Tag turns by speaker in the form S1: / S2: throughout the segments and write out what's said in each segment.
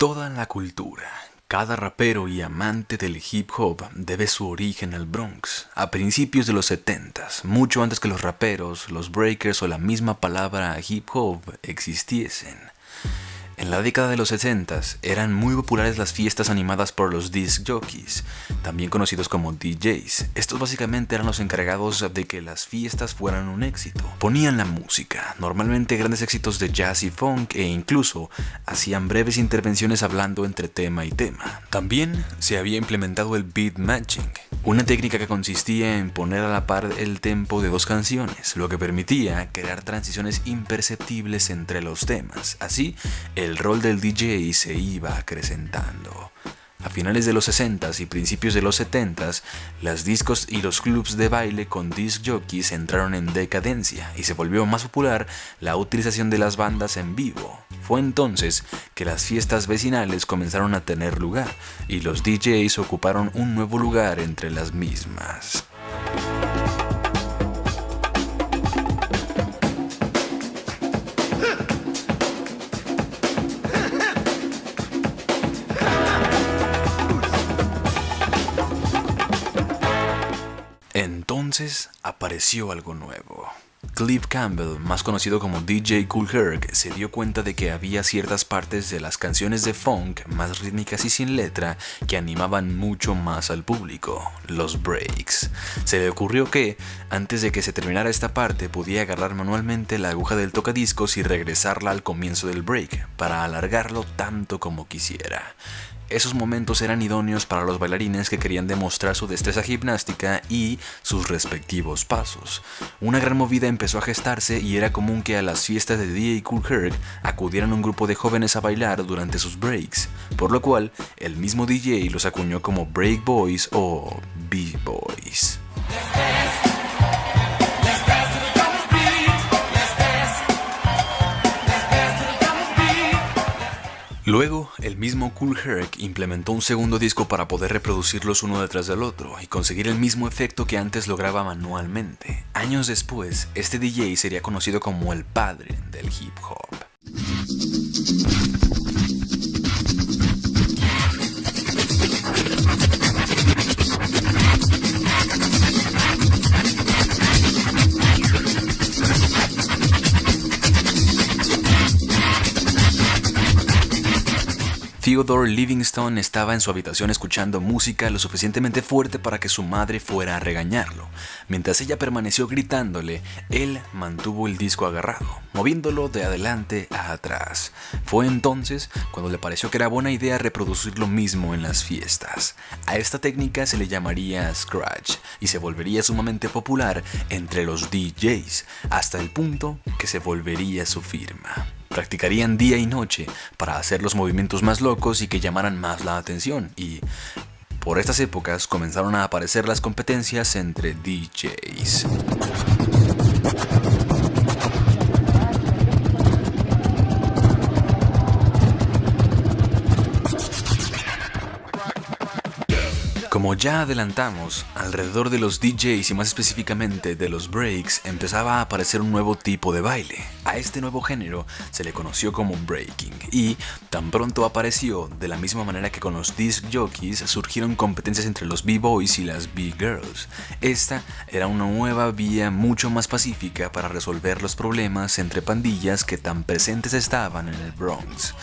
S1: Toda la cultura, cada rapero y amante del hip hop debe su origen al Bronx, a principios de los 70s, mucho antes que los raperos, los breakers o la misma palabra hip hop existiesen. En la década de los 60s eran muy populares las fiestas animadas por los disc jockeys, también conocidos como DJs. Estos básicamente eran los encargados de que las fiestas fueran un éxito. Ponían la música, normalmente grandes éxitos de jazz y funk, e incluso hacían breves intervenciones hablando entre tema y tema. También se había implementado el beat matching, una técnica que consistía en poner a la par el tempo de dos canciones, lo que permitía crear transiciones imperceptibles entre los temas. Así, el rol del DJ se iba acrecentando. A finales de los 60s y principios de los 70s, las discos y los clubs de baile con disc jockeys entraron en decadencia y se volvió más popular la utilización de las bandas en vivo. Fue entonces que las fiestas vecinales comenzaron a tener lugar y los DJs ocuparon un nuevo lugar entre las mismas. Entonces apareció algo nuevo. Cliff Campbell, más conocido como DJ Kool Herc, se dio cuenta de que había ciertas partes de las canciones de funk más rítmicas y sin letra que animaban mucho más al público, los breaks. Se le ocurrió que, antes de que se terminara esta parte, podía agarrar manualmente la aguja del tocadiscos y regresarla al comienzo del break, para alargarlo tanto como quisiera. Esos momentos eran idóneos para los bailarines que querían demostrar su destreza gimnástica y sus respectivos pasos. Una gran movida empezó a gestarse y era común que a las fiestas de DJ Kool Herc acudieran un grupo de jóvenes a bailar durante sus breaks, por lo cual el mismo DJ los acuñó como Break Boys o B-Boys. Luego, el mismo Kool Herc implementó un segundo disco para poder reproducirlos uno detrás del otro y conseguir el mismo efecto que antes lograba manualmente. Años después, este DJ sería conocido como el padre del hip hop. Theodore Livingstone estaba en su habitación escuchando música lo suficientemente fuerte para que su madre fuera a regañarlo. Mientras ella permaneció gritándole, él mantuvo el disco agarrado, moviéndolo de adelante a atrás. Fue entonces cuando le pareció que era buena idea reproducir lo mismo en las fiestas. A esta técnica se le llamaría scratch y se volvería sumamente popular entre los DJs, hasta el punto que se volvería su firma. Practicarían día y noche para hacer los movimientos más locos y que llamaran más la atención, y por estas épocas comenzaron a aparecer las competencias entre DJs. Como ya adelantamos, alrededor de los DJs y más específicamente de los breaks empezaba a aparecer un nuevo tipo de baile. A este nuevo género se le conoció como breaking y tan pronto apareció, de la misma manera que con los disc jockeys surgieron competencias entre los B-boys y las B-girls. Esta era una nueva vía mucho más pacífica para resolver los problemas entre pandillas que tan presentes estaban en el Bronx.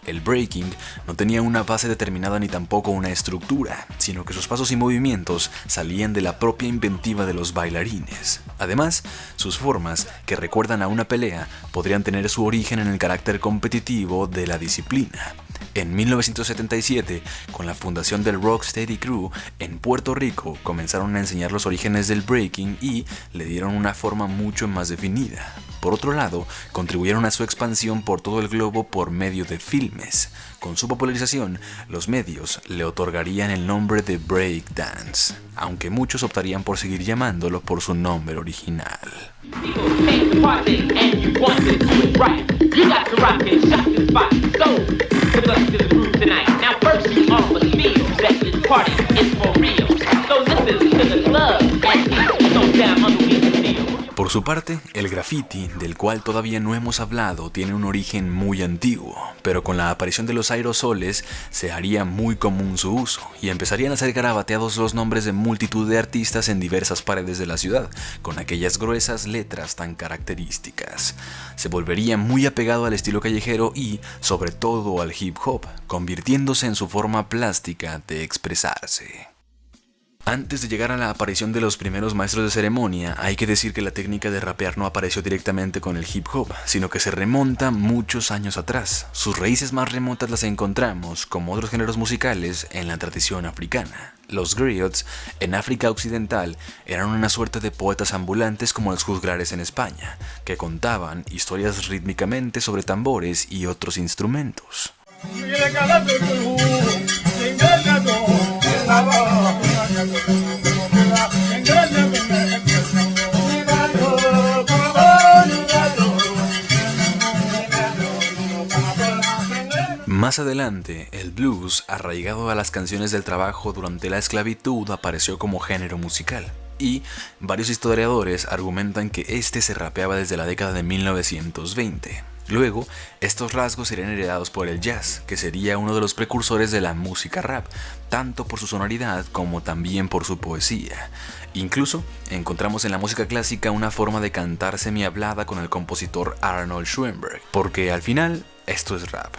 S1: El breaking no tenía una base determinada ni tampoco una estructura, sino que sus pasos y movimientos salían de la propia inventiva de los bailarines. Además, sus formas, que recuerdan a una pelea, podrían tener su origen en el carácter competitivo de la disciplina. En 1977, con la fundación del Rocksteady Crew en Puerto Rico, comenzaron a enseñar los orígenes del breaking y le dieron una forma mucho más definida. Por otro lado, contribuyeron a su expansión por todo el globo por medio de filmes. Con su popularización, los medios le otorgarían el nombre de breakdance, aunque muchos optarían por seguir llamándolo por su nombre original. Por su parte, el graffiti, del cual todavía no hemos hablado, tiene un origen muy antiguo, pero con la aparición de los aerosoles se haría muy común su uso y empezarían a ser garabateados los nombres de multitud de artistas en diversas paredes de la ciudad, con aquellas gruesas letras tan características. Se volvería muy apegado al estilo callejero y, sobre todo, al hip hop, convirtiéndose en su forma plástica de expresarse. Antes de llegar a la aparición de los primeros maestros de ceremonia, hay que decir que la técnica de rapear no apareció directamente con el hip hop, sino que se remonta muchos años atrás. Sus raíces más remotas las encontramos, como otros géneros musicales, en la tradición africana. Los griots, en África Occidental, eran una suerte de poetas ambulantes como los juglares en España, que contaban historias rítmicamente sobre tambores y otros instrumentos. Más adelante, el blues, arraigado a las canciones del trabajo durante la esclavitud, apareció como género musical. Y varios historiadores argumentan que este se rapeaba desde la década de 1920. Luego, estos rasgos serían heredados por el jazz, que sería uno de los precursores de la música rap, tanto por su sonoridad como también por su poesía. Incluso, encontramos en la música clásica una forma de cantar semihablada con el compositor Arnold Schoenberg, porque al final, esto es rap.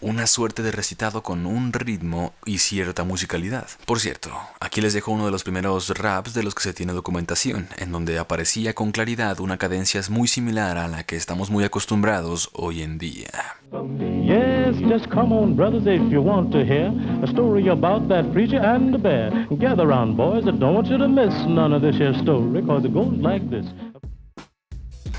S1: Una suerte de recitado con un ritmo y cierta musicalidad. Por cierto, aquí les dejo uno de los primeros raps de los que se tiene documentación, en donde aparecía con claridad una cadencia muy similar a la que estamos muy acostumbrados hoy en día.
S2: Yes, just come on, brothers, if you want to hear a story about that preacher and the bear. Gather round, boys, I don't want you to miss none of this here story, cause it goes like this.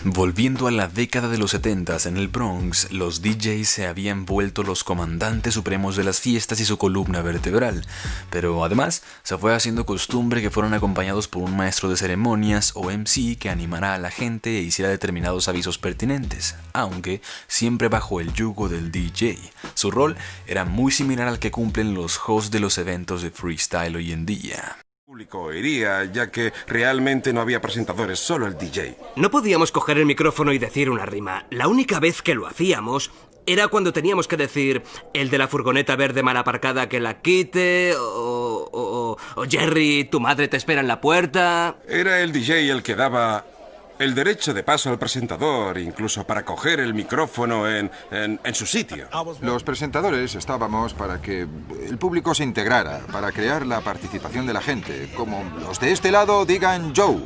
S1: Volviendo a la década de los 70s, en el Bronx, los DJs se habían vuelto los comandantes supremos de las fiestas y su columna vertebral, pero además se fue haciendo costumbre que fueran acompañados por un maestro de ceremonias o MC que animara a la gente e hiciera determinados avisos pertinentes, aunque siempre bajo el yugo del DJ. Su rol era muy similar al que cumplen los hosts de los eventos de freestyle hoy en día.
S3: El público iría, ya que realmente no había presentadores, solo el DJ.
S4: No podíamos coger el micrófono y decir una rima. La única vez que lo hacíamos era cuando teníamos que decir el de la furgoneta verde mal aparcada que la quite, o Jerry, tu madre te espera en la puerta.
S3: Era el DJ el que daba el derecho de paso al presentador, incluso para coger el micrófono en su sitio.
S5: Los presentadores estábamos para que el público se integrara, para crear la participación de la gente. Como los de este lado digan Joe.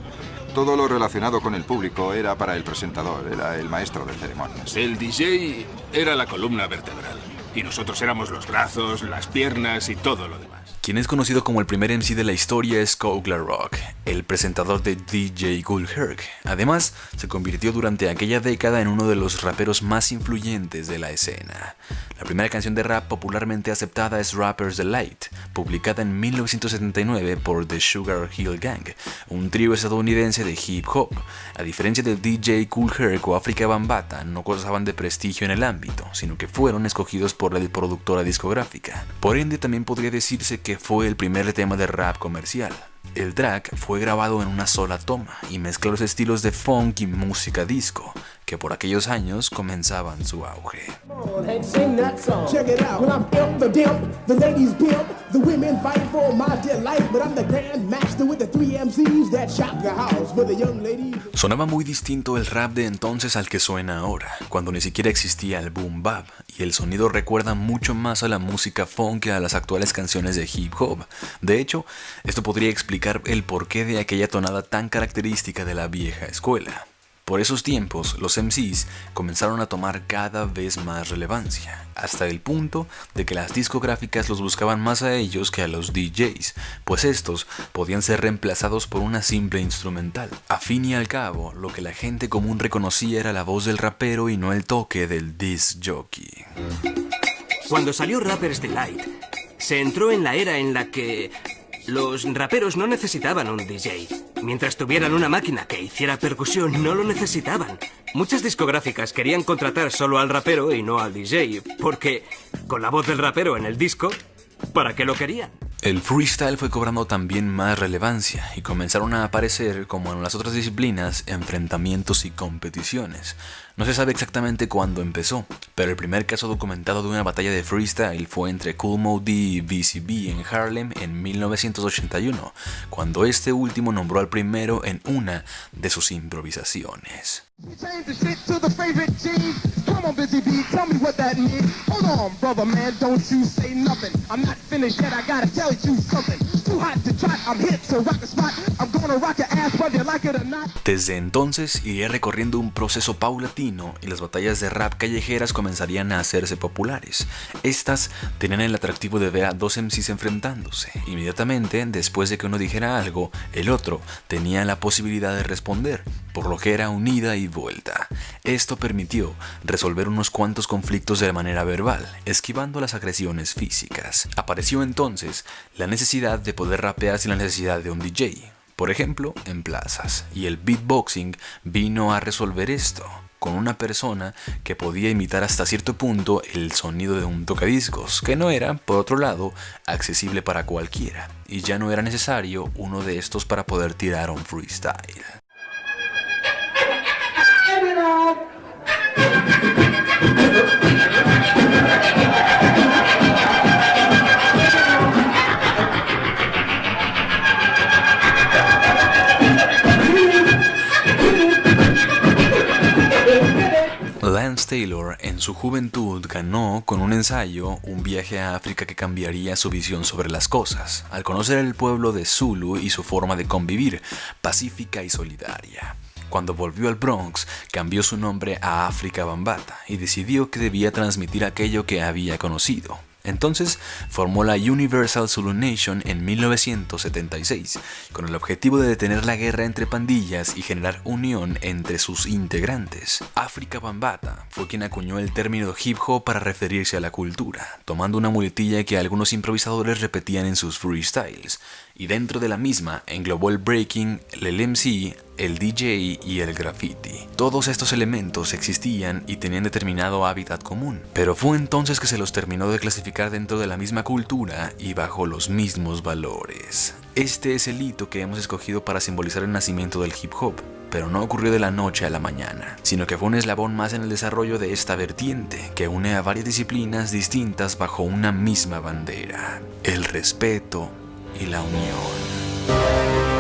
S5: Todo lo relacionado con el público era para el presentador, era el maestro de ceremonias.
S6: El DJ era la columna vertebral y nosotros éramos los brazos, las piernas y todo lo demás.
S1: Quien es conocido como el primer MC de la historia es Coke La Rock, el presentador de DJ Kool Herc. Además, se convirtió durante aquella década en uno de los raperos más influyentes de la escena. La primera canción de rap popularmente aceptada es Rapper's Delight, publicada en 1979 por The Sugar Hill Gang, un trío estadounidense de hip hop. A diferencia de DJ Kool Herc o Afrika Bambaataa, no gozaban de prestigio en el ámbito, sino que fueron escogidos por la productora discográfica. Por ende, también podría decirse que fue el primer tema de rap comercial. El track fue grabado en una sola toma y mezcló los estilos de funk y música disco, que por aquellos años comenzaban su auge. Sonaba muy distinto el rap de entonces al que suena ahora, cuando ni siquiera existía el boom bap, y el sonido recuerda mucho más a la música funk que a las actuales canciones de hip hop. De hecho, esto podría explicar el porqué de aquella tonada tan característica de la vieja escuela. Por esos tiempos, los MCs comenzaron a tomar cada vez más relevancia, hasta el punto de que las discográficas los buscaban más a ellos que a los DJs, pues estos podían ser reemplazados por una simple instrumental. A fin y al cabo, lo que la gente común reconocía era la voz del rapero y no el toque del disc jockey.
S4: Cuando salió Rapper's Delight, se entró en la era en la que los raperos no necesitaban un DJ. Mientras tuvieran una máquina que hiciera percusión, no lo necesitaban. Muchas discográficas querían contratar solo al rapero y no al DJ, porque con la voz del rapero en el disco, ¿para qué lo querían?
S1: El freestyle fue cobrando también más relevancia y comenzaron a aparecer, como en las otras disciplinas, enfrentamientos y competiciones. No se sabe exactamente cuándo empezó, pero el primer caso documentado de una batalla de freestyle fue entre Kool Moe Dee y BCB en Harlem en 1981, cuando este último nombró al primero en una de sus improvisaciones. Desde entonces iré recorriendo un proceso paulatino y las batallas de rap callejeras comenzarían a hacerse populares. Estas tenían el atractivo de ver a dos MCs enfrentándose. Inmediatamente después de que uno dijera algo, el otro tenía la posibilidad de responder, por lo que era un ida y vuelta. Esto permitió resolver unos cuantos conflictos de manera verbal, esquivando las agresiones físicas. Apareció entonces la necesidad de poder rapear sin la necesidad de un DJ, por ejemplo, en plazas, y el beatboxing vino a resolver esto, con una persona que podía imitar hasta cierto punto el sonido de un tocadiscos, que no era, por otro lado, accesible para cualquiera, y ya no era necesario uno de estos para poder tirar un freestyle. Lance Taylor en su juventud ganó con un ensayo un viaje a África que cambiaría su visión sobre las cosas, al conocer el pueblo de Zulu y su forma de convivir, pacífica y solidaria. Cuando volvió al Bronx, cambió su nombre a Afrika Bambaataa y decidió que debía transmitir aquello que había conocido. Entonces formó la Universal Zulu Nation en 1976, con el objetivo de detener la guerra entre pandillas y generar unión entre sus integrantes. Afrika Bambaataa fue quien acuñó el término hip hop para referirse a la cultura, tomando una muletilla que algunos improvisadores repetían en sus freestyles, y dentro de la misma englobó el breaking, el MC, el DJ y el graffiti. Todos estos elementos existían y tenían determinado hábitat común, pero fue entonces que se los terminó de clasificar dentro de la misma cultura y bajo los mismos valores. Este es el hito que hemos escogido para simbolizar el nacimiento del hip hop, pero no ocurrió de la noche a la mañana, sino que fue un eslabón más en el desarrollo de esta vertiente, que une a varias disciplinas distintas bajo una misma bandera: el respeto y la unión.